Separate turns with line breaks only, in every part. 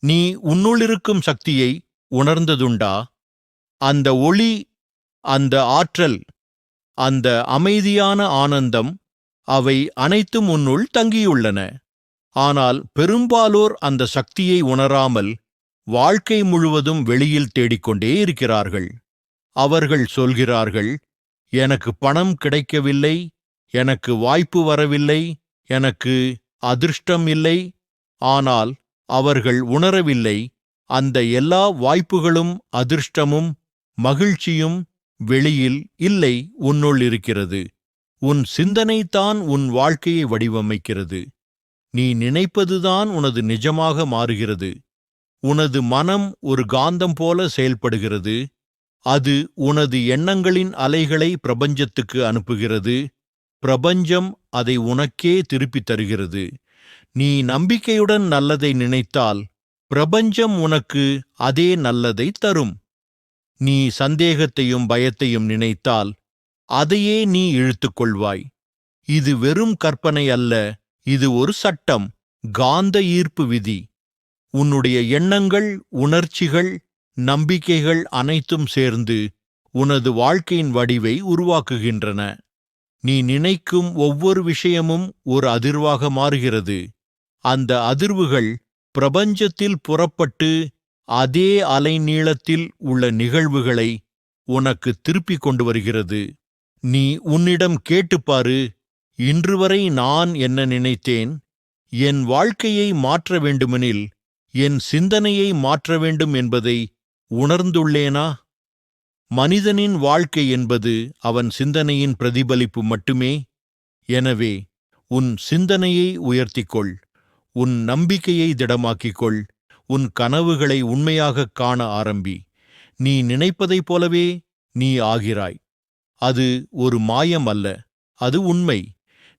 நீ உன்னுள்ளிருக்கும் சக்தியை உணர்ந்ததுண்டா? அந்த ஒளி, அந்த ஆற்றல், அந்த அமைதியான ஆனந்தம், அவை அனைத்தும் உன்னுள் தங்கியுள்ளன. ஆனால் பெரும்பாலோர் அந்த சக்தியை உணராமல் வாழ்க்கை முழுவதும் வெளியில் தேடிக்கொண்டே இருக்கிறார்கள். அவர்கள் சொல்கிறார்கள், எனக்கு பணம் கிடைக்கவில்லை, எனக்கு வாய்ப்பு வரவில்லை, எனக்கு அதிர்ஷ்டம் இல்லை. ஆனால் அவர்கள் உணரவில்லை, அந்த எல்லா வாய்ப்புகளும் அதிர்ஷ்டமும் மகிழ்ச்சியும் வெளியில் இல்லை, உன்னுள் இருக்கிறது. உன் சிந்தனைதான் உன் வாழ்க்கையை வடிவமைக்கிறது. நீ நினைப்பதுதான் உனது நிஜமாக மாறுகிறது. உனது மனம் ஒரு காந்தம் போல செயல்படுகிறது. அது உனது எண்ணங்களின் அலைகளை பிரபஞ்சத்துக்கு அனுப்புகிறது. பிரபஞ்சம் அதை உனக்கே திருப்பித் தருகிறது. நீ நம்பிக்கையுடன் நல்லதை நினைத்தால் பிரபஞ்சம் உனக்கு அதே நல்லதை தரும். நீ சந்தேகத்தையும் பயத்தையும் நினைத்தால் அதையே நீ இழுத்துக்கொள்வாய். இது வெறும் கற்பனை அல்ல, இது ஒரு சட்டம், காந்த ஈர்ப்பு விதி. உன்னுடைய எண்ணங்கள், உணர்ச்சிகள், நம்பிக்கைகள் அனைத்தும் சேர்ந்து உனது வாழ்க்கையின் வடிவை உருவாக்குகின்றன. நீ நினைக்கும் ஒவ்வொரு விஷயமும் ஒரு அதிர்வாக மாறுகிறது. அந்த அதிர்வுகள் பிரபஞ்சத்தில் புறப்பட்டு அதே அலைநீளத்தில் உள்ள நிகழ்வுகளை உனக்கு திருப்பிக் கொண்டு வருகிறது. நீ உன்னிடம் கேட்டுப்பாரு, இன்று வரை நான் என்ன நினைத்தேன்? என் வாழ்க்கையை மாற்ற வேண்டுமெனில் என் சிந்தனையை மாற்ற வேண்டும் என்பதை உணர்ந்துள்ளேனா? மனிதனின் வாழ்க்கை என்பது அவன் சிந்தனையின் பிரதிபலிப்பு மட்டுமே. எனவே உன் சிந்தனையை உயர்த்திக்கொள், உன் நம்பிக்கையை திடமாக்கிக்கொள், உன் கனவுகளை உண்மையாகக் காண ஆரம்பி. நீ நினைப்பதைப் போலவே நீ ஆகிறாய். அது ஒரு மாயம் அல்ல, அது உண்மை.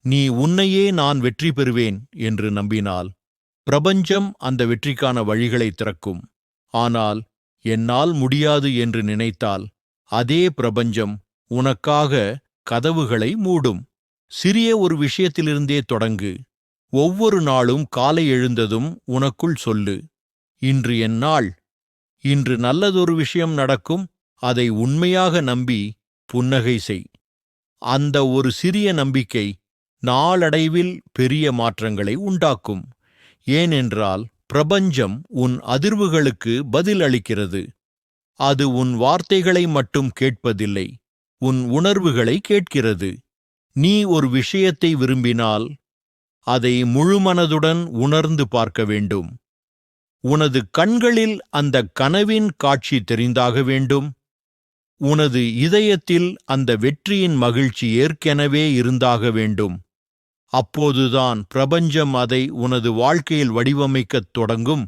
நீ உன்னையே நான் வெற்றி பெறுவேன் என்று நம்பினால் பிரபஞ்சம் அந்த வெற்றிக்கான வழிகளை திறக்கும். ஆனால் என்னால் முடியாது என்று நினைத்தால் அதே பிரபஞ்சம் உனக்காக கதவுகளை மூடும். சிறிய ஒரு விஷயத்திலிருந்தே தொடங்கு. ஒவ்வொரு நாளும் காலை எழுந்ததும் உனக்குள் சொல்லு, இன்று என் நாள், இன்று நல்லதொரு விஷயம் நடக்கும். அதை உண்மையாக நம்பி புன்னகை செய். அந்த ஒரு சிறிய நம்பிக்கை நாளடைவில் பெரிய மாற்றங்களை உண்டாக்கும். ஏனென்றால் பிரபஞ்சம் உன் அதிர்வுகளுக்கு பதில் அளிக்கிறது. அது உன் வார்த்தைகளை மட்டும் கேட்பதில்லை, உன் உணர்வுகளை கேட்கிறது. நீ ஒரு விஷயத்தை விரும்பினால் அதை முழுமனதுடன் உணர்ந்து பார்க்க வேண்டும். உனது கண்களில் அந்த கனவின் காட்சி தெரிந்தாக வேண்டும். உனது இதயத்தில் அந்த வெற்றியின் மகிழ்ச்சி ஏற்கெனவே இருந்தாக வேண்டும். அப்போதுதான் பிரபஞ்சம் அதை உனது வாழ்க்கையில் வடிவமைக்கத் தொடங்கும்.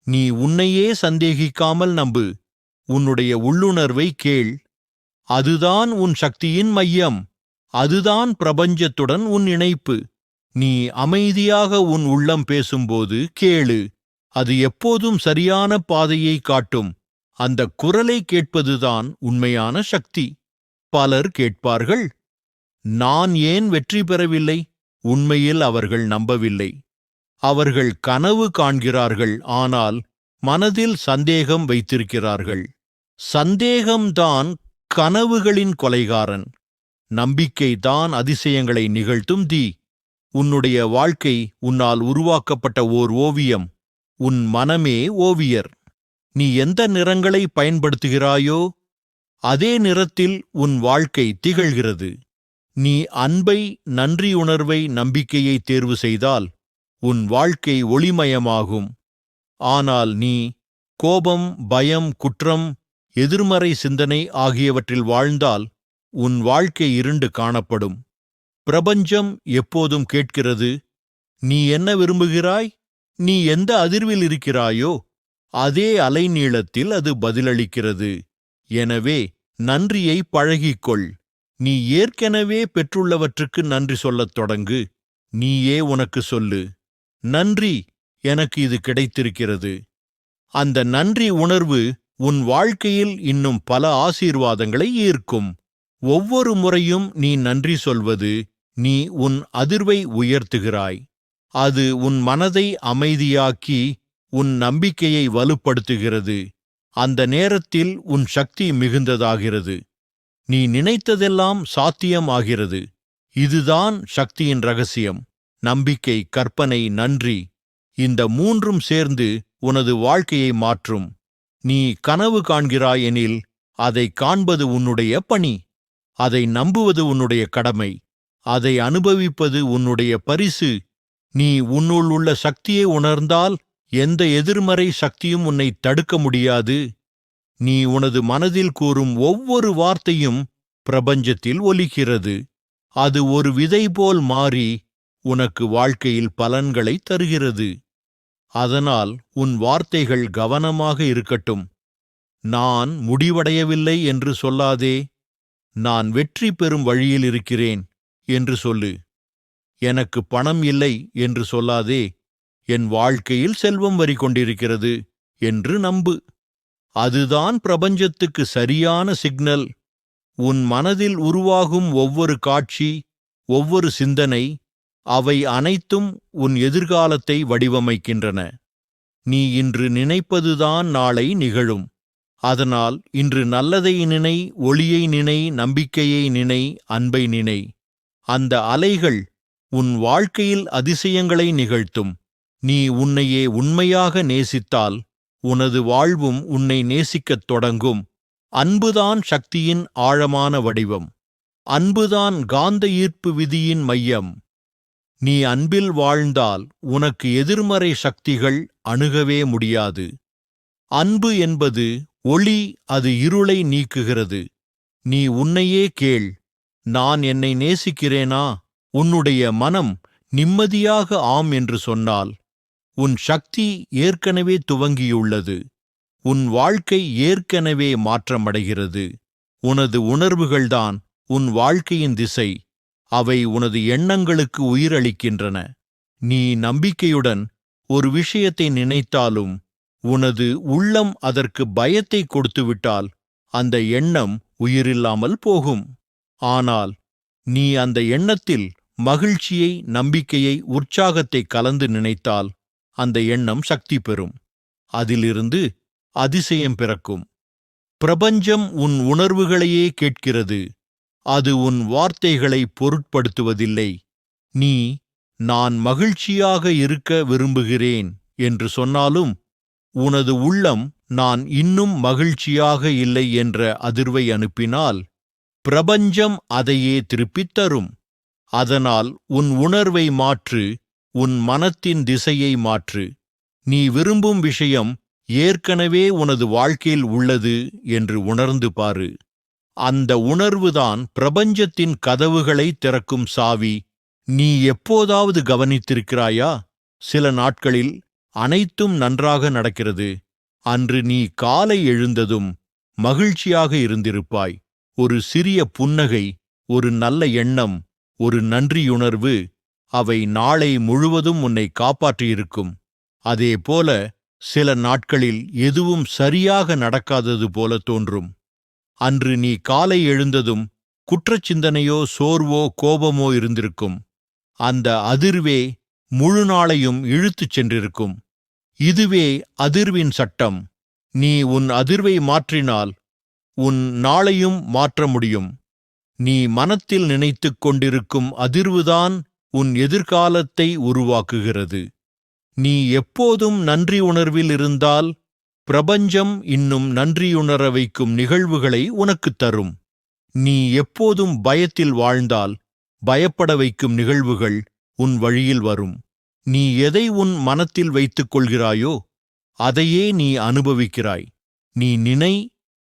நீ உன்னையே சந்தேகிக்காமல் நம்பு. உன்னுடைய உள்ளுணர்வை கேள். அதுதான் உன் சக்தியின் மையம். அதுதான் பிரபஞ்சத்துடன் உன் இணைப்பு. நீ அமைதியாக உன் உள்ளம் பேசும்போது கேளு. அது எப்போதும் சரியான பாதையை காட்டும். அந்த குரலை கேட்பதுதான் உண்மையான சக்தி. பலர் கேட்பார்கள், நான் ஏன் வெற்றி பெறவில்லை? உண்மையில் அவர்கள் நம்பவில்லை. அவர்கள் கனவு காண்கிறார்கள், ஆனால் மனதில் சந்தேகம் வைத்திருக்கிறார்கள். சந்தேகம்தான் கனவுகளின் கொலைகாரன். நம்பிக்கைதான் அதிசயங்களை நிகழ்த்தும் தீ. உன்னுடைய வாழ்க்கை உன்னால் உருவாக்கப்பட்ட ஓர் ஓவியம். உன் மனமே ஓவியர். நீ எந்த நிறங்களை பயன்படுத்துகிறாயோ அதே நிறத்தில் உன் வாழ்க்கை திகழ்கிறது. நீ அன்பை, நன்றியுணர்வை, நம்பிக்கையை தேர்வு செய்தால் உன் வாழ்க்கை ஒளிமயமாகும். ஆனால் நீ கோபம், பயம், குற்றம், எதிர்மறை சிந்தனை ஆகியவற்றில் வாழ்ந்தால் உன் வாழ்க்கை இருண்டு காணப்படும். பிரபஞ்சம் எப்போதும் கேட்கிறது, நீ என்ன விரும்புகிறாய்? நீ எந்த அதிர்வில் இருக்கிறாயோ அதே அலைநீளத்தில் அது பதிலளிக்கிறது. எனவே நன்றியை பழகிக்கொள். நீ ஏற்கனவே பெற்றுள்ளவற்றுக்கு நன்றி சொல்லத் தொடங்கு. நீயே உனக்கு சொல்லு, நன்றி, எனக்கு இது கிடைத்திருக்கிறது. அந்த நன்றி உணர்வு உன் வாழ்க்கையில் இன்னும் பல ஆசீர்வாதங்களை ஈர்க்கும். ஒவ்வொரு முறையும் நீ நன்றி சொல்வது, நீ உன் அதிர்வை உயர்த்துகிறாய். அது உன் மனதை அமைதியாக்கி உன் நம்பிக்கையை வலுப்படுத்துகிறது. அந்த நேரத்தில் உன் சக்தி மிகுந்ததாகிறது. நீ நினைத்ததெல்லாம் சாத்தியமாகிறது. இதுதான் சக்தியின் ரகசியம். நம்பிக்கை, கற்பனை, நன்றி, இந்த மூன்றும் சேர்ந்து உனது வாழ்க்கையை மாற்றும். நீ கனவு காண்கிறாயெனில் அதை காண்பது உன்னுடைய பணி. அதை நம்புவது உன்னுடைய கடமை. அதை அனுபவிப்பது உன்னுடைய பரிசு. நீ உன்னுள் உள்ள சக்தியை உணர்ந்தால் எந்த எதிர்மறை சக்தியும் உன்னை தடுக்க முடியாது. நீ உனது மனதில் கூறும் ஒவ்வொரு வார்த்தையும் பிரபஞ்சத்தில் ஒலிக்கிறது. அது ஒரு விதை போல் மாறி உனக்கு வாழ்க்கையில் பலன்களை தருகிறது. அதனால் உன் வார்த்தைகள் கவனமாக இருக்கட்டும். நான் முடிவடையவில்லை என்று சொல்லாதே. நான் வெற்றி பெறும் வழியில் இருக்கிறேன் என்று சொல்லு. எனக்கு பணம் இல்லை என்று சொல்லாதே. என் வாழ்க்கையில் செல்வம் வரிக்கொண்டிருக்கிறது என்று நம்பு. அதுதான் பிரபஞ்சத்துக்கு சரியான சிக்னல். உன் மனதில் உருவாகும் ஒவ்வொரு காட்சி, ஒவ்வொரு சிந்தனை, அவை அனைத்தும் உன் எதிர்காலத்தை வடிவமைக்கின்றன. நீ இன்று நினைப்பதுதான் நாளை நிகழும். அதனால் இன்று நல்லதை நினை, ஒளியை நினை, நம்பிக்கையை நினை, அன்பை நினை. அந்த அலைகள் உன் வாழ்க்கையில் அதிசயங்களை நிகழ்த்தும். நீ உன்னையே உண்மையாக நேசித்தால் உனது வாழ்வும் உன்னை நேசிக்கத் தொடங்கும். அன்புதான் சக்தியின் ஆழமான வடிவம். அன்புதான் காந்த ஈர்ப்பு விதியின் மையம். நீ அன்பில் வாழ்ந்தால் உனக்கு எதிர்மறை சக்திகள் அணுகவே முடியாது. அன்பு என்பது ஒளி, அது இருளை நீக்குகிறது. நீ உன்னையே கேள், நான் என்னை நேசிக்கிறேனா? உன்னுடைய மனம் நிம்மதியாக ஆம் என்று சொன்னால் உன் சக்தி ஏற்கனவே துவங்கியுள்ளது. உன் வாழ்க்கை ஏற்கனவே மாற்றமடைகிறது. உனது உணர்வுகள்தான் உன் வாழ்க்கையின் திசை. அவை உனது எண்ணங்களுக்கு உயிரளிக்கின்றன. நீ நம்பிக்கையுடன் ஒரு விஷயத்தை நினைத்தாலும் உனது உள்ளம் அதற்கு பயத்தை கொடுத்துவிட்டால் அந்த எண்ணம் உயிரில்லாமல் போகும். ஆனால் நீ அந்த எண்ணத்தில் மகிழ்ச்சியை, நம்பிக்கையை, உற்சாகத்தை கலந்து நினைத்தால் அந்த எண்ணம் சக்தி பெறும். அதிலிருந்து அதிசயம் பிறக்கும். பிரபஞ்சம் உன் உணர்வுகளையே கேட்கிறது. அது உன் வார்த்தைகளை பொருட்படுத்துவதில்லை. நீ நான் மகிழ்ச்சியாக இருக்க விரும்புகிறேன் என்று சொன்னாலும் உனது உள்ளம் நான் இன்னும் மகிழ்ச்சியாக இல்லை என்ற அதிர்வை அனுப்பினால் பிரபஞ்சம் அதையே திருப்பித் தரும். அதனால் உன் உணர்வை மாற்று, உன் மனத்தின் திசையை மாற்று. நீ விரும்பும் விஷயம் ஏற்கனவே உனது வாழ்க்கையில் உள்ளது என்று உணர்ந்து பாரு. அந்த உணர்வுதான் பிரபஞ்சத்தின் கதவுகளை திறக்கும் சாவி. நீ எப்போதாவது கவனித்திருக்கிறாயா? சில நாட்களில் அனைத்தும் நன்றாக நடக்கிறது. அன்று நீ காலை எழுந்ததும் மகிழ்ச்சியாக இருந்திருப்பாய். ஒரு சிறிய புன்னகை, ஒரு நல்ல எண்ணம், ஒரு நன்றியுணர்வு, அவை நாளை முழுவதும் உன்னை காப்பாற்றியிருக்கும். அதேபோல சில நாட்களில் எதுவும் சரியாக நடக்காதது போல தோன்றும். அன்று நீ காலை எழுந்ததும் குற்றச்சிந்தனையோ, சோர்வோ, கோபமோ இருந்திருக்கும். அந்த அதிர்வே முழு நாளையும் இழுத்துச் சென்றிருக்கும். இதுவே அதிர்வின் சட்டம். நீ உன் அதிர்வை மாற்றினால் உன் நாளையும் மாற்ற முடியும். நீ மனத்தில் நினைத்துக் கொண்டிருக்கும் அதிர்வுதான் உன் எதிர்காலத்தை உருவாக்குகிறது. நீ எப்போதும் நன்றி உணர்வில் இருந்தால் பிரபஞ்சம் இன்னும் நன்றியுணர வைக்கும் நிகழ்வுகளை உனக்குத் தரும். நீ எப்போதும் பயத்தில் வாழ்ந்தால் பயப்பட வைக்கும் நிகழ்வுகள் உன் வழியில் வரும். நீ எதை உன் மனத்தில் வைத்துக் கொள்கிறாயோ அதையே நீ அனுபவிக்கிறாய். நீ நினை,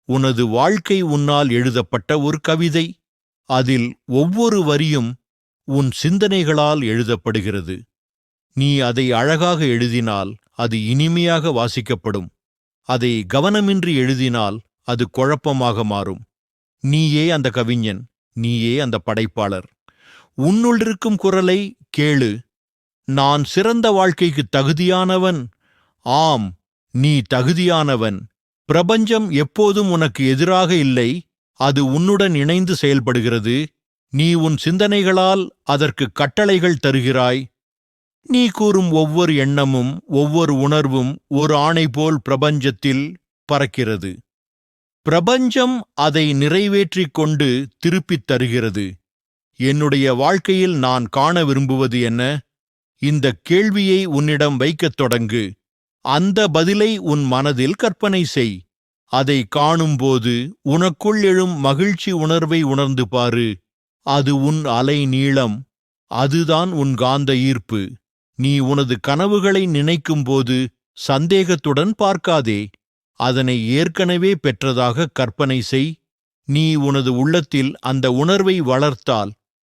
உனது வாழ்க்கை உன்னால் எழுதப்பட்ட ஒரு கவிதை. அதில் ஒவ்வொரு வரியும் உன் சிந்தனைகளால் எழுதப்படுகிறது. நீ அதை அழகாக எழுதினால் அது இனிமையாக வாசிக்கப்படும். அதை கவனமின்றி எழுதினால் அது குழப்பமாக மாறும். நீயே அந்த கவிஞன், நீயே அந்த படைப்பாளர். உன்னுள்ளிருக்கும் குரலை கேளு. நான் சிறந்த வாழ்க்கைக்கு தகுதியானவன். ஆம், நீ தகுதியானவன். பிரபஞ்சம் எப்போதும் உனக்கு எதிராக இல்லை, அது உன்னுடன் இணைந்து செயல்படுகிறது. நீ உன் சிந்தனைகளால் அதற்கு கட்டளைகள் தருகிறாய். நீ கூறும் ஒவ்வொரு எண்ணமும் ஒவ்வொரு உணர்வும் ஒரு ஆணை போல் பிரபஞ்சத்தில் பறக்கிறது. பிரபஞ்சம் அதை நிறைவேற்றிக் கொண்டு திருப்பித் தருகிறது. என்னுடைய வாழ்க்கையில் நான் காண விரும்புவது என்ன? இந்தக் கேள்வியை உன்னிடம் வைக்கத் தொடங்கு. அந்த பதிலை உன் மனதில் கற்பனை செய். அதை காணும்போது உனக்குள் எழும் மகிழ்ச்சி உணர்வை உணர்ந்து பாரு. அது உன் அலை நீளம். அதுதான் உன் காந்த ஈர்ப்பு. நீ உனது கனவுகளை நினைக்கும்போது சந்தேகத்துடன் பார்க்காதே. அதனை ஏற்கனவே பெற்றதாக கற்பனை செய். நீ உனது உள்ளத்தில் அந்த உணர்வை வளர்த்தால்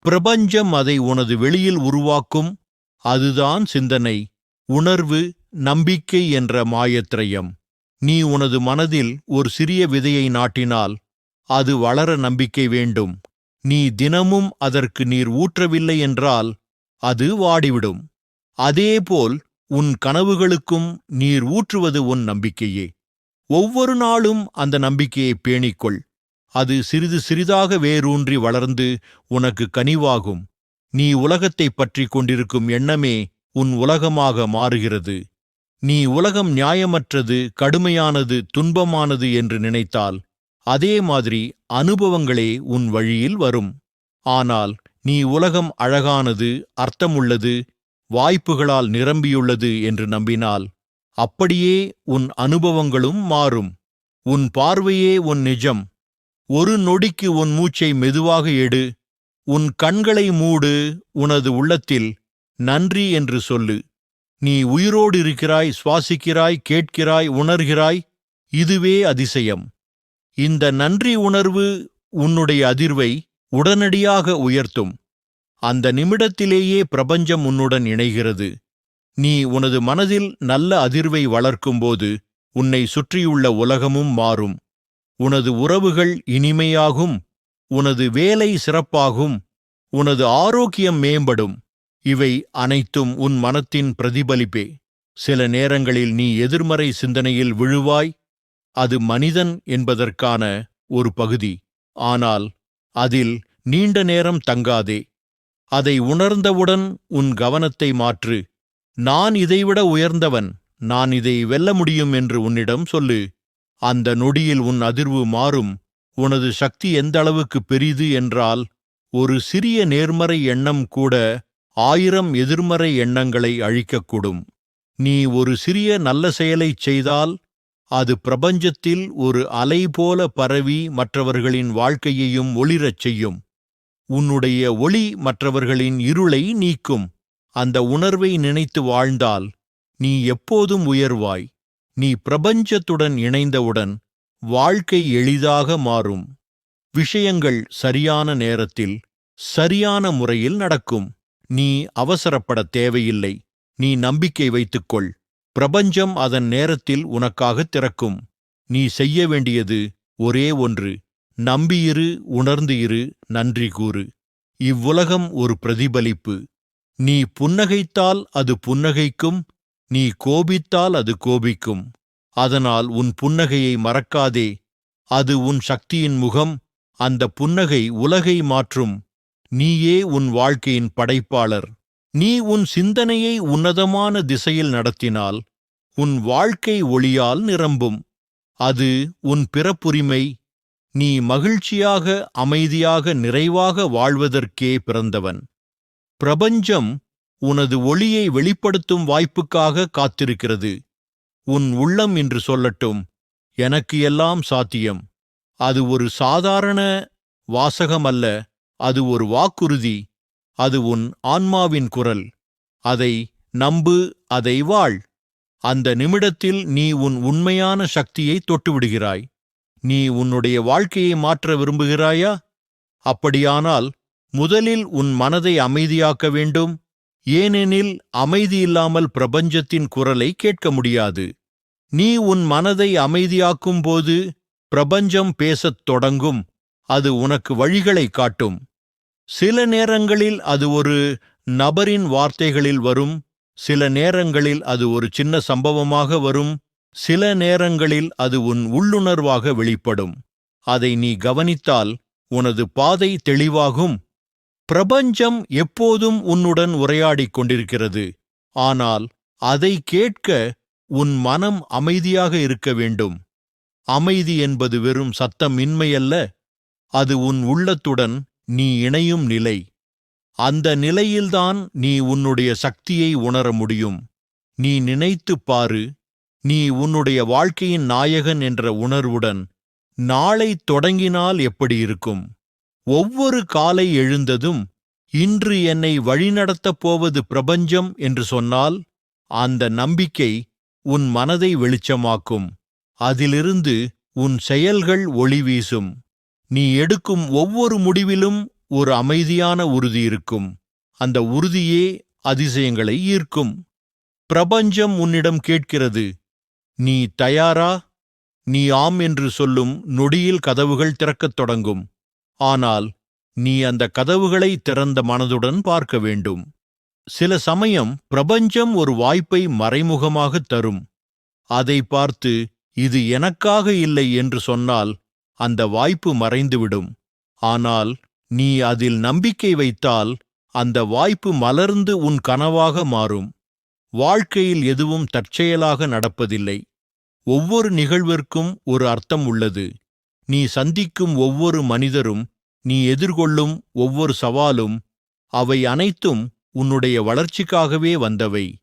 பிரபஞ்சம் அதை உனது வெளியில் உருவாக்கும். அதுதான் சிந்தனை, உணர்வு, நம்பிக்கை என்ற மாயத்ரயம். நீ உனது மனதில் ஒரு சிறிய விதையை நாட்டினால் அது வளர நம்பிக்கை வேண்டும். நீ தினமும் அதற்கு நீர் ஊற்றவில்லை என்றால் அது வாடிவிடும். அதேபோல் உன் கனவுகளுக்கும் நீர் ஊற்றுவது உன் நம்பிக்கையே. ஒவ்வொரு நாளும் அந்த நம்பிக்கையை பேணிக்கொள். அது சிறிது சிறிதாக வேரூன்றி வளர்ந்து உனக்கு கனிவாகும். நீ உலகத்தைப் பற்றிக் கொண்டிருக்கும் எண்ணமே உன் உலகமாக மாறுகிறது. நீ உலகம் நியாயமற்றது, கடுமையானது, துன்பமானது என்று நினைத்தால் அதே மாதிரி அனுபவங்களே உன் வழியில் வரும். ஆனால் நீ உலகம் அழகானது, அர்த்தமுள்ளது, வாய்ப்புகளால் நிரம்பியுள்ளது என்று நம்பினால் அப்படியே உன் அனுபவங்களும் மாறும். உன் பார்வையே உன் நிஜம். ஒரு நொடிக்கு உன் மூச்சை மெதுவாக எடு. உன் கண்களை மூடு. உனது உள்ளத்தில் நன்றி என்று சொல்லு. நீ உயிரோடு இருக்கிறாய், சுவாசிக்கிறாய், கேட்கிறாய், உணர்கிறாய். இதுவே அதிசயம். இந்த நன்றி உணர்வு உன்னுடைய அதிர்வை உடனடியாக உயர்த்தும். அந்த நிமிடத்திலேயே பிரபஞ்சம் உன்னுடன் இணைகிறது. நீ உனது மனதில் நல்ல அதிர்வை வளர்க்கும்போது உன்னை சுற்றியுள்ள உலகமும் மாறும். உனது உறவுகள் இனிமையாகும். உனது வேலை சிறப்பாகும். உனது ஆரோக்கியம் மேம்படும். இவை அனைத்தும் உன் மனத்தின் பிரதிபலிப்பே. சில நேரங்களில் நீ எதிர்மறை சிந்தனையில் விழுவாய். அது மனிதன் என்பதற்கான ஒரு பகுதி. ஆனால் அதில் நீண்ட நேரம் தங்காதே. அதை உணர்ந்தவுடன் உன் கவனத்தை மாற்று. நான் இதைவிட உயர்ந்தவன், நான் இதை வெல்ல முடியும் என்று உன்னிடம் சொல்லு. அந்த நொடியில் உன் அதிர்வு மாறும். உனது சக்தி எந்த அளவுக்கு பெரிது என்றால் ஒரு சிறிய நேர்மறை எண்ணம் கூட 1000 எதிர்மறை எண்ணங்களை அழிக்கக்கூடும். நீ ஒரு சிறிய நல்ல செயலைச் செய்தால் அது பிரபஞ்சத்தில் ஒரு அலை போல பரவி மற்றவர்களின் வாழ்க்கையையும் ஒளிரச் செய்யும். உன்னுடைய ஒளி மற்றவர்களின் இருளை நீக்கும். அந்த உணர்வை நினைத்து வாழ்ந்தால் நீ எப்போதும் உயர்வாய். நீ பிரபஞ்சத்துடன் இணைந்தவுடன் வாழ்க்கை எளிதாக மாறும். விஷயங்கள் சரியான நேரத்தில் சரியான முறையில் நடக்கும். நீ அவசரப்படத் தேவையில்லை. நீ நம்பிக்கை வைத்துக்கொள். பிரபஞ்சம் அதன் நேரத்தில் உனக்காக திறக்கும். நீ செய்ய வேண்டியது ஒரே ஒன்று. நம்பியிரு, உணர்ந்து இரு, நன்றி கூறு. இவ்வுலகம் ஒரு பிரதிபலிப்பு. நீ புன்னகைத்தால் அது புன்னகைக்கும். நீ கோபித்தால் அது கோபிக்கும். அதனால் உன் புன்னகையை மறக்காதே. அது உன் சக்தியின் முகம். அந்த புன்னகை உலகை மாற்றும். நீயே உன் வாழ்க்கையின் படைப்பாளர். நீ உன் சிந்தனையை உன்னதமான திசையில் நடத்தினால் உன் வாழ்க்கை ஒளியால் நிரம்பும். அது உன் பிறப்புரிமை. நீ மகிழ்ச்சியாக, அமைதியாக, நிறைவாக வாழ்வதற்கே பிறந்தவன். பிரபஞ்சம் உனது ஒளியை வெளிப்படுத்தும் வாய்ப்புக்காக காத்திருக்கிறது. உன் உள்ளம் இன்று சொல்லட்டும், எனக்கு எல்லாம் சாத்தியம். அது ஒரு சாதாரண வாசகமல்ல, அது ஒரு வாக்குறுதி. அது உன் ஆன்மாவின் குரல். அதை நம்பு, அதை வாழ். அந்த நிமிடத்தில் நீ உன் உண்மையான சக்தியை தொட்டுவிடுகிறாய். நீ உன்னுடைய வாழ்க்கையை மாற்ற விரும்புகிறாயா? அப்படியானால் முதலில் உன் மனதை அமைதியாக்க வேண்டும். ஏனெனில் அமைதியில்லாமல் பிரபஞ்சத்தின் குரலை கேட்க முடியாது. நீ உன் மனதை அமைதியாக்கும்போது பிரபஞ்சம் பேசத் தொடங்கும். அது உனக்கு வழிகளை காட்டும். சில நேரங்களில் அது ஒரு நபரின் வார்த்தைகளில் வரும். சில நேரங்களில் அது ஒரு சின்ன சம்பவமாக வரும். சில நேரங்களில் அது உன் உள்ளுணர்வாக வெளிப்படும். அதை நீ கவனித்தால் உனது பாதை தெளிவாகும். பிரபஞ்சம் எப்போதும் உன்னுடன் உரையாடிக் கொண்டிருக்கிறது. ஆனால் அதை கேட்க உன் மனம் அமைதியாக இருக்க வேண்டும். அமைதி என்பது வெறும் சத்தமின்மையல்ல, அது உன் உள்ளத்துடன் நீ இணையும் நிலை. அந்த நிலையில்தான் நீ உன்னுடைய சக்தியை உணர முடியும். நீ நினைத்துப் பாரு, நீ உன்னுடைய வாழ்க்கையின் நாயகன் என்ற உணர்வுடன் நாளை தொடங்கினால் எப்படி இருக்கும்? ஒவ்வொரு காலை எழுந்ததும் இன்று என்னை வழிநடத்தப் போவது பிரபஞ்சம் என்று சொன்னால், அந்த நம்பிக்கை உன் மனதை வெளிச்சமாக்கும். அதிலிருந்து உன் செயல்கள் ஒளி வீசும். நீ எடுக்கும் ஒவ்வொரு முடிவிலும் ஒரு அமைதியான உறுதி இருக்கும். அந்த உறுதியே அதிசயங்களை ஈர்க்கும். பிரபஞ்சம் உன்னிடம் கேட்கிறது, நீ தயாரா? நீ ஆம் என்று சொல்லும் நொடியில் கதவுகள் திறக்கத் தொடங்கும். ஆனால் நீ அந்த கதவுகளை திறந்த மனதுடன் பார்க்க வேண்டும். சில சமயம் பிரபஞ்சம் ஒரு வாய்ப்பை மறைமுகமாகத் தரும். அதை பார்த்து இது எனக்காக இல்லை என்று சொன்னால் அந்த வாய்ப்பு மறைந்துவிடும். ஆனால் நீ அதில் நம்பிக்கை வைத்தால் அந்த வாய்ப்பு மலர்ந்து உன் கனவாக மாறும். வாழ்க்கையில் எதுவும் தற்செயலாக நடப்பதில்லை. ஒவ்வொரு நிகழ்விற்கும் ஒரு அர்த்தம் உள்ளது. நீ சந்திக்கும் ஒவ்வொரு மனிதரும், நீ எதிர்கொள்ளும் ஒவ்வொரு சவாலும், அவை அனைத்தும் உன்னுடைய வளர்ச்சிக்காகவே வந்தவை.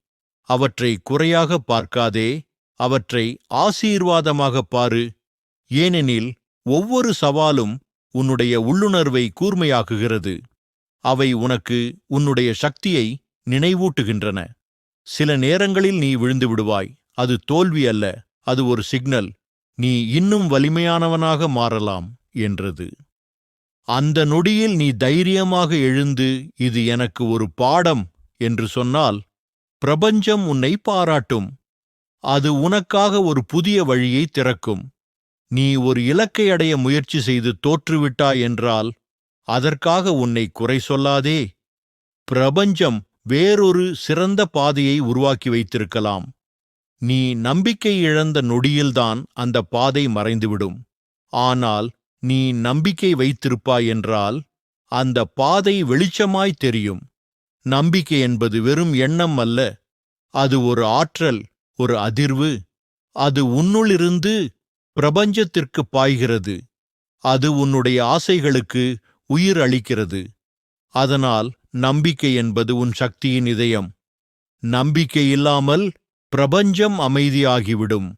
அவற்றை குறையாக பார்க்காதே, அவற்றை ஆசீர்வாதமாகப் பாரு. ஏனெனில் ஒவ்வொரு சவாலும் உன்னுடைய உள்ளுணர்வை கூர்மையாக்குகிறது. அவை உனக்கு உன்னுடைய சக்தியை நினைவூட்டுகின்றன. சில நேரங்களில் நீ விழுந்து விடுவாய். அது தோல்வி அல்ல, அது ஒரு சிக்னல். நீ இன்னும் வலிமையானவனாக மாறலாம் என்றது. அந்த நொடியில் நீ தைரியமாக எழுந்து, இது எனக்கு ஒரு பாடம் என்று சொன்னால், பிரபஞ்சம் உன்னை பாராட்டும். அது உனக்காக ஒரு புதிய வழியை திறக்கும். நீ ஒரு இலக்கை அடைய முயற்சி செய்து தோற்றுவிட்டாய் என்றால் அதற்காக உன்னை குறை சொல்லாதே. பிரபஞ்சம் வேறொரு சிறந்த பாதையை உருவாக்கி வைத்திருக்கலாம். நீ நம்பிக்கை இழந்த நொடியில்தான் அந்த பாதை மறைந்துவிடும். ஆனால் நீ நம்பிக்கை வைத்திருப்பாய் என்றால் அந்த பாதை வெளிச்சமாய் தெரியும். நம்பிக்கை என்பது வெறும் எண்ணம் அல்ல, அது ஒரு ஆற்றல், ஒரு அதிர்வு. அது உன்னுள்ளிருந்து பிரபஞ்சத்திற்கு பாய்கிறது. அது உன்னுடைய ஆசைகளுக்கு உயிர் அளிக்கிறது. அதனால் நம்பிக்கை என்பது உன் சக்தியின் இதயம். நம்பிக்கை இல்லாமல் பிரபஞ்சம் அமைதியாகிவிடும்.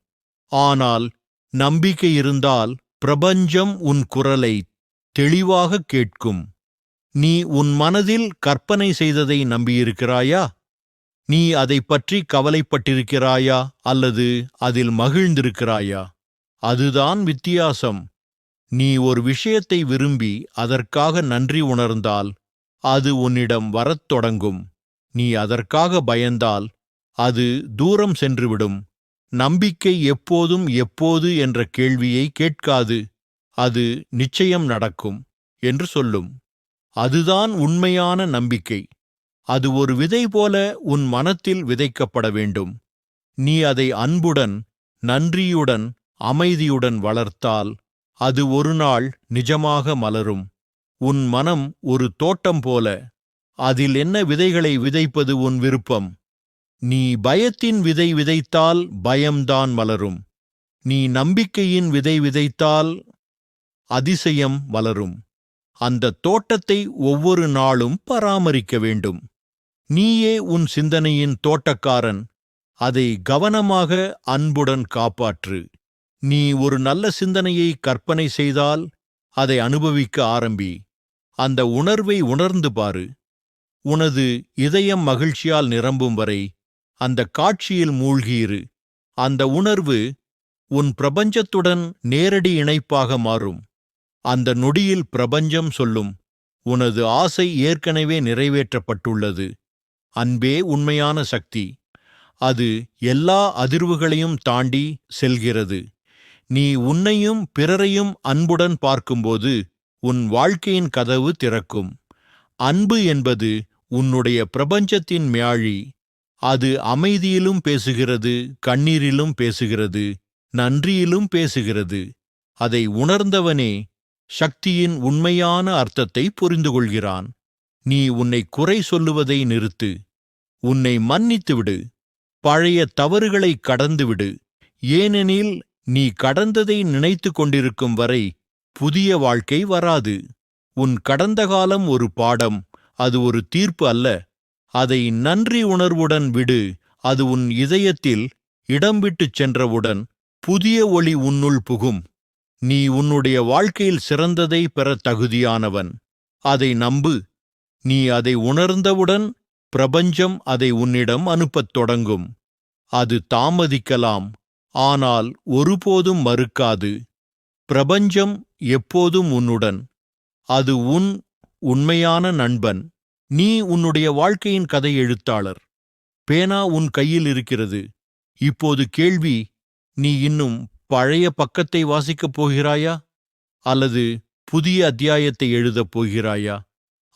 ஆனால் நம்பிக்கை இருந்தால் பிரபஞ்சம் உன் குரலை தெளிவாக கேட்கும். நீ உன் மனதில் கற்பனை செய்ததை நம்பியிருக்கிறாயா? நீ அதைப் பற்றி கவலைப்பட்டிருக்கிறாயா அல்லது அதில் மகிழ்ந்திருக்கிறாயா? அதுதான் வித்தியாசம். நீ ஒரு விஷயத்தை விரும்பி அதற்காக நன்றி உணர்ந்தால் அது உன்னிடம் வரத் தொடங்கும். நீ அதற்காக பயந்தால் அது தூரம் சென்றுவிடும். நம்பிக்கை எப்போதும் எப்போது என்ற கேள்வியை கேட்காது. அது நிச்சயம் நடக்கும் என்று சொல்லும். அதுதான் உண்மையான நம்பிக்கை. அது ஒரு விதை போல உன் மனத்தில் விதைக்கப்பட வேண்டும். நீ அதை அன்புடன், நன்றியுடன், அமைதியுடன் வளர்த்தால் அது ஒரு நாள் நிஜமாக மலரும். உன் மனம் ஒரு தோட்டம் போல. அதில் என்ன விதைகளை விதைப்பது உன் விருப்பம். நீ பயத்தின் விதை விதைத்தால் பயம்தான் மலரும். நீ நம்பிக்கையின் விதை விதைத்தால் அதிசயம் மலரும். அந்த தோட்டத்தை ஒவ்வொரு நாளும் பராமரிக்க வேண்டும். நீயே உன் சிந்தனையின் தோட்டக்காரன். அதை கவனமாக அன்புடன் காப்பாற்று. நீ ஒரு நல்ல சிந்தனையை கற்பனை செய்தால் அதை அனுபவிக்க ஆரம்பி. அந்த உணர்வை உணர்ந்து பாரு. உனது இதயம் மகிழ்ச்சியால் நிரம்பும் வரை அந்த காட்சியில் மூழ்கியிரு. அந்த உணர்வு உன் பிரபஞ்சத்துடன் நேரடி இணைப்பாக மாறும். அந்த நொடியில் பிரபஞ்சம் சொல்லும், உனது ஆசை ஏற்கனவே நிறைவேற்றப்பட்டுள்ளது. அன்பே உண்மையான சக்தி. அது எல்லா அதிர்வுகளையும் தாண்டி செல்கிறது. நீ உன்னையும் பிறரையும் அன்புடன் பார்க்கும்போது உன் வாழ்க்கையின் கதவு திறக்கும். அன்பு என்பது உன்னுடைய பிரபஞ்சத்தின் மியாழி. அது அமைதியிலும் பேசுகிறது, கண்ணீரிலும் பேசுகிறது, நன்றியிலும் பேசுகிறது. அதை உணர்ந்தவனே சக்தியின் உண்மையான அர்த்தத்தை புரிந்து கொள்கிறான். நீ உன்னை குறை சொல்லுவதை நிறுத்து. உன்னை மன்னித்துவிடு. பழைய தவறுகளை கடந்துவிடு. ஏனெனில் நீ கடந்ததை நினைத்து கொண்டிருக்கும் வரை புதிய வாழ்க்கை வராது. உன் கடந்த காலம் ஒரு பாடம், அது ஒரு தீர்ப்பு அல்ல. அதை நன்றி உணர்வுடன் விடு. அது உன் இதயத்தில் இடம் விட்டுச் சென்றவுடன் புதிய ஒளி உன்னுள் புகும். நீ உன்னுடைய வாழ்க்கையில் சிறந்ததை பெற தகுதியானவன். அதை நம்பு. நீ அதை உணர்ந்தவுடன் பிரபஞ்சம் அதை உன்னிடம் அனுப்பத் தொடங்கும். அது தாமதிக்கலாம், ஆனால் ஒருபோதும் மறுக்காது. பிரபஞ்சம் எப்போதும் உன்னுடன். அது உன் உண்மையான நண்பன். நீ உன்னுடைய வாழ்க்கையின் கதை எழுத்தாளர். பேனா உன் கையில் இருக்கிறது. இப்போது கேள்வி, நீ இன்னும் பழைய பக்கத்தை வாசிக்கப் போகிறாயா அல்லது புதிய அத்தியாயத்தை எழுதப் போகிறாயா?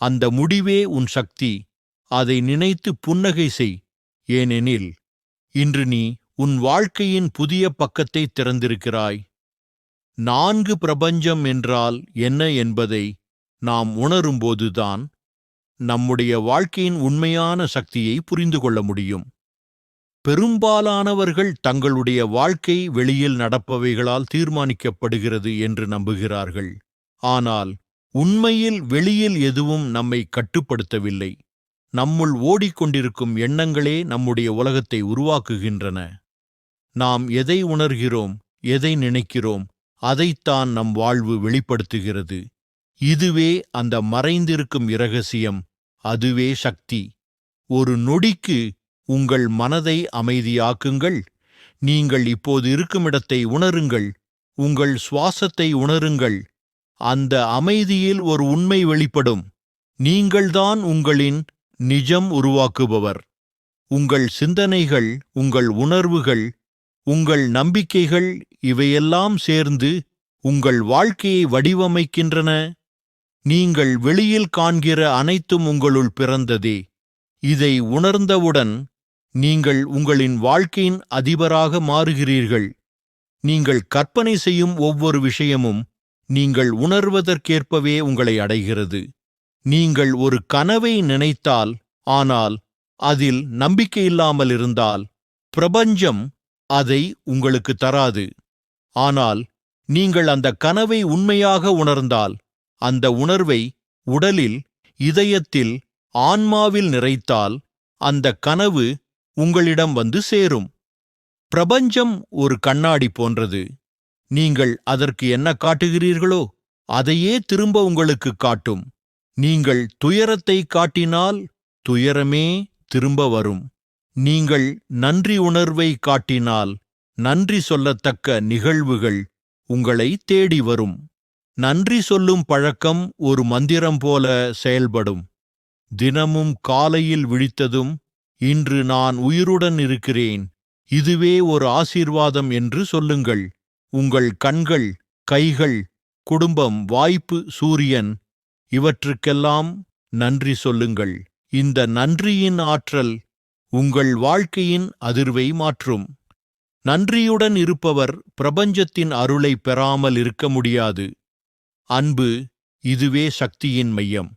அந்த முடிவே உன் சக்தி. அதை நினைத்து புன்னகை செய். ஏனெனில் இன்று நீ உன் வாழ்க்கையின் புதிய பக்கத்தை திறந்திருக்கிறாய். 4 பிரபஞ்சம் என்றால் என்ன என்பதை நாம் உணரும்போதுதான் நம்முடைய வாழ்க்கையின் உண்மையான சக்தியை புரிந்து கொள்ள முடியும். பெரும்பாலானவர்கள் தங்களுடைய வாழ்க்கை வெளியில் நடப்பவைகளால் தீர்மானிக்கப்படுகிறது என்று நம்புகிறார்கள். ஆனால் உண்மையில் வெளியில் எதுவும் நம்மை கட்டுப்படுத்தவில்லை. நம்முள் ஓடிக்கொண்டிருக்கும் எண்ணங்களே நம்முடைய உலகத்தை உருவாக்குகின்றன. நாம் எதை உணர்கிறோம், எதை நினைக்கிறோம், அதைத்தான் நம் வாழ்வு வெளிப்படுத்துகிறது. இதுவே அந்த மறைந்திருக்கும் இரகசியம். அதுவே சக்தி. ஒரு நொடிக்கு உங்கள் மனதை அமைதியாக்குங்கள். நீங்கள் இப்போது இருக்குமிடத்தை உணருங்கள். உங்கள் சுவாசத்தை உணருங்கள். அந்த அமைதியில் ஒரு உண்மை வெளிப்படும். நீங்கள்தான் உங்களின் நிஜம் உருவாக்குபவர். உங்கள் சிந்தனைகள், உங்கள் உணர்வுகள், உங்கள் நம்பிக்கைகள், இவையெல்லாம் சேர்ந்து உங்கள் வாழ்க்கையை வடிவமைக்கின்றன. நீங்கள் வெளியில் காண்கிற அனைத்தும் உங்களுள் பிறந்ததே. இதை உணர்ந்தவுடன் நீங்கள் உங்களின் வாழ்க்கையின் அதிபராக மாறுகிறீர்கள். நீங்கள் கற்பனை செய்யும் ஒவ்வொரு விஷயமும் நீங்கள் உணர்வதற்கேற்பவே உங்களை அடைகிறது. நீங்கள் ஒரு கனவை நினைத்தால், ஆனால் அதில் நம்பிக்கையில்லாமல் இருந்தால், பிரபஞ்சம் அதை உங்களுக்கு தராது. ஆனால் நீங்கள் அந்த கனவை உண்மையாக உணர்ந்தால், அந்த உணர்வை உடலில், இதயத்தில், ஆன்மாவில் நிறைத்தால், அந்த கனவு உங்களிடம் வந்து சேரும். பிரபஞ்சம் ஒரு கண்ணாடி போன்றது. நீங்கள் அதற்கு என்ன காட்டுகிறீர்களோ அதையே திரும்ப உங்களுக்கு காட்டும். நீங்கள் துயரத்தை காட்டினால் துயரமே திரும்ப வரும். நீங்கள் நன்றி உணர்வை காட்டினால் நன்றி சொல்லத்தக்க நிகழ்வுகள் உங்களை தேடி வரும். நன்றி சொல்லும் பழக்கம் ஒரு மந்திரம் போல செயல்படும். தினமும் காலையில் விழித்ததும், இன்று நான் உயிருடன் இருக்கிறேன், இதுவே ஒரு ஆசீர்வாதம் என்று சொல்லுங்கள். உங்கள் கண்கள், கைகள், குடும்பம், வாய்ப்பு, சூரியன், இவற்றுக்கெல்லாம் நன்றி சொல்லுங்கள். இந்த நன்றியின் ஆற்றல் உங்கள் வாழ்க்கையின் அதிர்வை மாற்றும். நன்றியுடன் இருப்பவர் பிரபஞ்சத்தின் அருளை பெறாமல் இருக்க முடியாது. அன்பு, இதுவே சக்தியின் மையம்.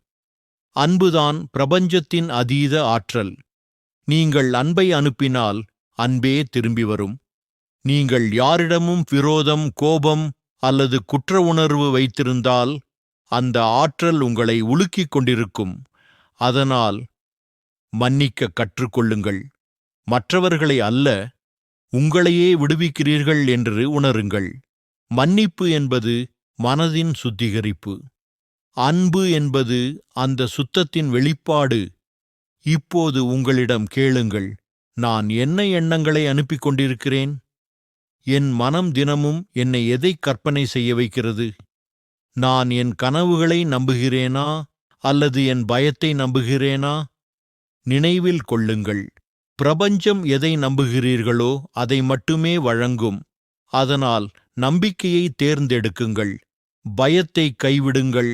அன்புதான் பிரபஞ்சத்தின் அதீத ஆற்றல். நீங்கள் அன்பை அனுப்பினால் அன்பே திரும்பி வரும். நீங்கள் யாரிடமும் விரோதம், கோபம் அல்லது குற்ற உணர்வு வைத்திருந்தால் அந்த ஆற்றல் உங்களை உலுக்கிக் கொண்டிருக்கும். அதனால் மன்னிக்க கற்றுக்கொள்ளுங்கள். மற்றவர்களை அல்ல, உங்களையே விடுவிக்கிறீர்கள் என்று உணருங்கள். மன்னிப்பு என்பது மனதின் சுத்திகரிப்பு. அன்பு என்பது அந்த சுத்தத்தின் வெளிப்பாடு. இப்போது உங்களிடம் கேளுங்கள், நான் என்ன எண்ணங்களை அனுப்பிக் கொண்டிருக்கிறேன்? என் மனம் தினமும் என்னை எதை கற்பனை செய்ய வைக்கிறது? நான் என் கனவுகளை நம்புகிறேனா அல்லது என் பயத்தை நம்புகிறேனா? நினைவில் கொள்ளுங்கள், பிரபஞ்சம் எதை நம்புகிறீர்களோ அதை மட்டுமே வழங்கும். அதனால் நம்பிக்கையை தேர்ந்தெடுக்குங்கள். பயத்தை கைவிடுங்கள்.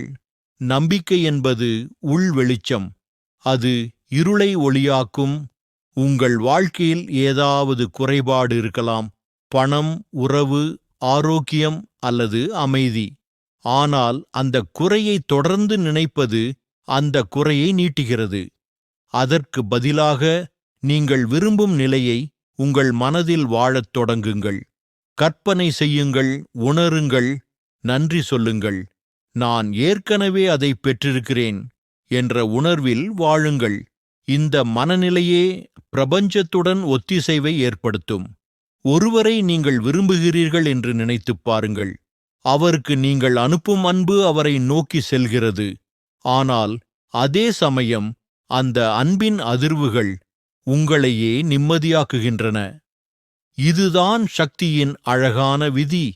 நம்பிக்கை என்பது உள் வெளிச்சம். அது இருளை ஒளியாக்கும். உங்கள் வாழ்க்கையில் ஏதாவது குறைபாடு இருக்கலாம். பணம், உறவு, ஆரோக்கியம் அல்லது அமைதி. ஆனால் அந்த குறையை தொடர்ந்து நினைப்பது அந்த குறையை நீட்டுகிறது. அதற்கு பதிலாக நீங்கள் விரும்பும் நிலையை உங்கள் மனதில் வாழத் தொடங்குங்கள். கற்பனை செய்யுங்கள், உணருங்கள், நன்றி சொல்லுங்கள். நான் ஏற்கனவே அதை பெற்றிருக்கிறேன் என்ற உணர்வில் வாழுங்கள். இந்த மனநிலையே பிரபஞ்சத்துடன் ஒத்திசைவை ஏற்படுத்தும். ஒருவரை நீங்கள் விரும்புகிறீர்கள் என்று நினைத்துப் பாருங்கள். அவருக்கு நீங்கள் அனுப்பும் அன்பு அவரை நோக்கி செல்கிறது. ஆனால் அதே சமயம் அந்த அன்பின் அதிர்வுகள் உங்களையே நிம்மதியாக்குகின்றன. இதுதான் சக்தியின் அழகான விதி.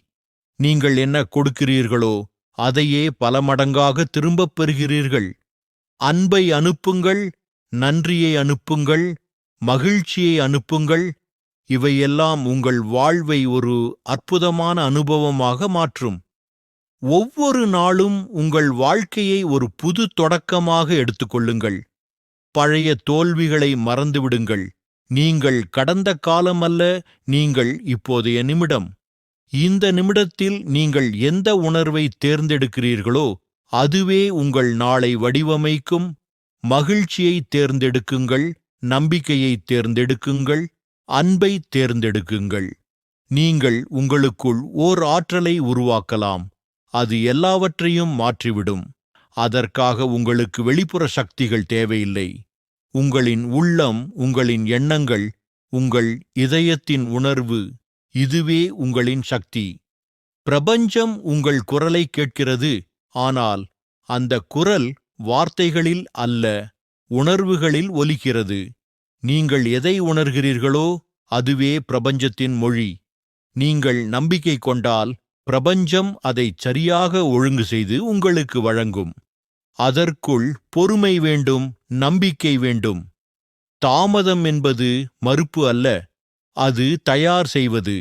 நீங்கள் என்ன கொடுக்கிறீர்களோ அதையே பல மடங்காக திரும்பப் பெறுகிறீர்கள். அன்பை அனுப்புங்கள், நன்றியை அனுப்புங்கள், மகிழ்ச்சியை அனுப்புங்கள். இவையெல்லாம் உங்கள் வாழ்வை ஒரு அற்புதமான அனுபவமாக மாற்றும். ஒவ்வொரு நாளும் உங்கள் வாழ்க்கையை ஒரு புது தொடக்கமாக எடுத்துக்கொள்ளுங்கள். பழைய தோல்விகளை மறந்துவிடுங்கள். நீங்கள் கடந்த காலம் அல்ல, நீங்கள் இப்போதைய நிமிடம். இந்த நிமிடத்தில் நீங்கள் எந்த உணர்வை தேர்ந்தெடுக்கிறீர்களோ அதுவே உங்கள் நாளை வடிவமைக்கும். மகிழ்ச்சியை தேர்ந்தெடுக்குங்கள், நம்பிக்கையை தேர்ந்தெடுக்குங்கள், அன்பை தேர்ந்தெடுக்குங்கள். நீங்கள் உங்களுக்குள் ஓர் ஆற்றலை உருவாக்கலாம். அது எல்லாவற்றையும் மாற்றிவிடும். அதற்காக உங்களுக்கு வெளிப்புற சக்திகள் தேவையில்லை. உங்களின் உள்ளம், உங்களின் எண்ணங்கள், உங்கள் இதயத்தின் உணர்வு, இதுவே உங்களின் சக்தி. பிரபஞ்சம் உங்கள் குரலை கேட்கிறது. ஆனால் அந்த குரல் வார்த்தைகளில் அல்ல, உணர்வுகளில் ஒலிக்கிறது. நீங்கள் எதை உணர்கிறீர்களோ அதுவே பிரபஞ்சத்தின் மொழி. நீங்கள் நம்பிக்கை கொண்டால் பிரபஞ்சம் அதை சரியாக ஒழுங்கு செய்து உங்களுக்கு வழங்கும். அதற்குள் பொறுமை வேண்டும், நம்பிக்கை வேண்டும். தாமதம் என்பது மறுப்பு அல்ல, அது தயார் செய்வது.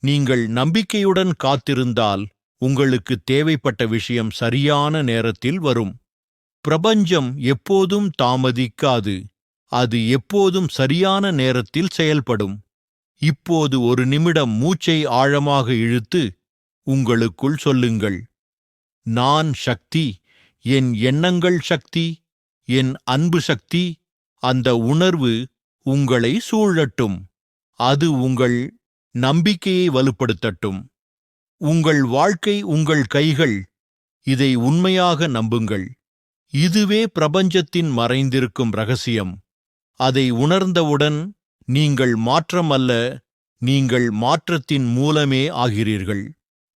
நீங்கள் நம்பிக்கையுடன் காத்திருந்தால் உங்களுக்கு தேவைப்பட்ட விஷயம் சரியான நேரத்தில் வரும். பிரபஞ்சம் எப்போதும் தாமதிக்காது. அது எப்போதும் சரியான நேரத்தில் செயல்படும். இப்போது ஒரு நிமிடம் மூச்சை ஆழமாக இழுத்து உங்களுக்குள் சொல்லுங்கள், நான் சக்தி, என் எண்ணங்கள் சக்தி, என் அன்பு சக்தி. அந்த உணர்வு உங்களை சூழட்டும். அது உங்கள் நம்பிக்கையை வலுப்படுத்தட்டும். உங்கள் வாழ்க்கை உங்கள் கைகள். இதை உண்மையாக நம்புங்கள். இதுவே பிரபஞ்சத்தின் மறைந்திருக்கும் ரகசியம். அதை உணர்ந்தவுடன் நீங்கள் மாற்றம் அல்ல, நீங்கள் மாற்றத்தின் மூலமே ஆகிறீர்கள்.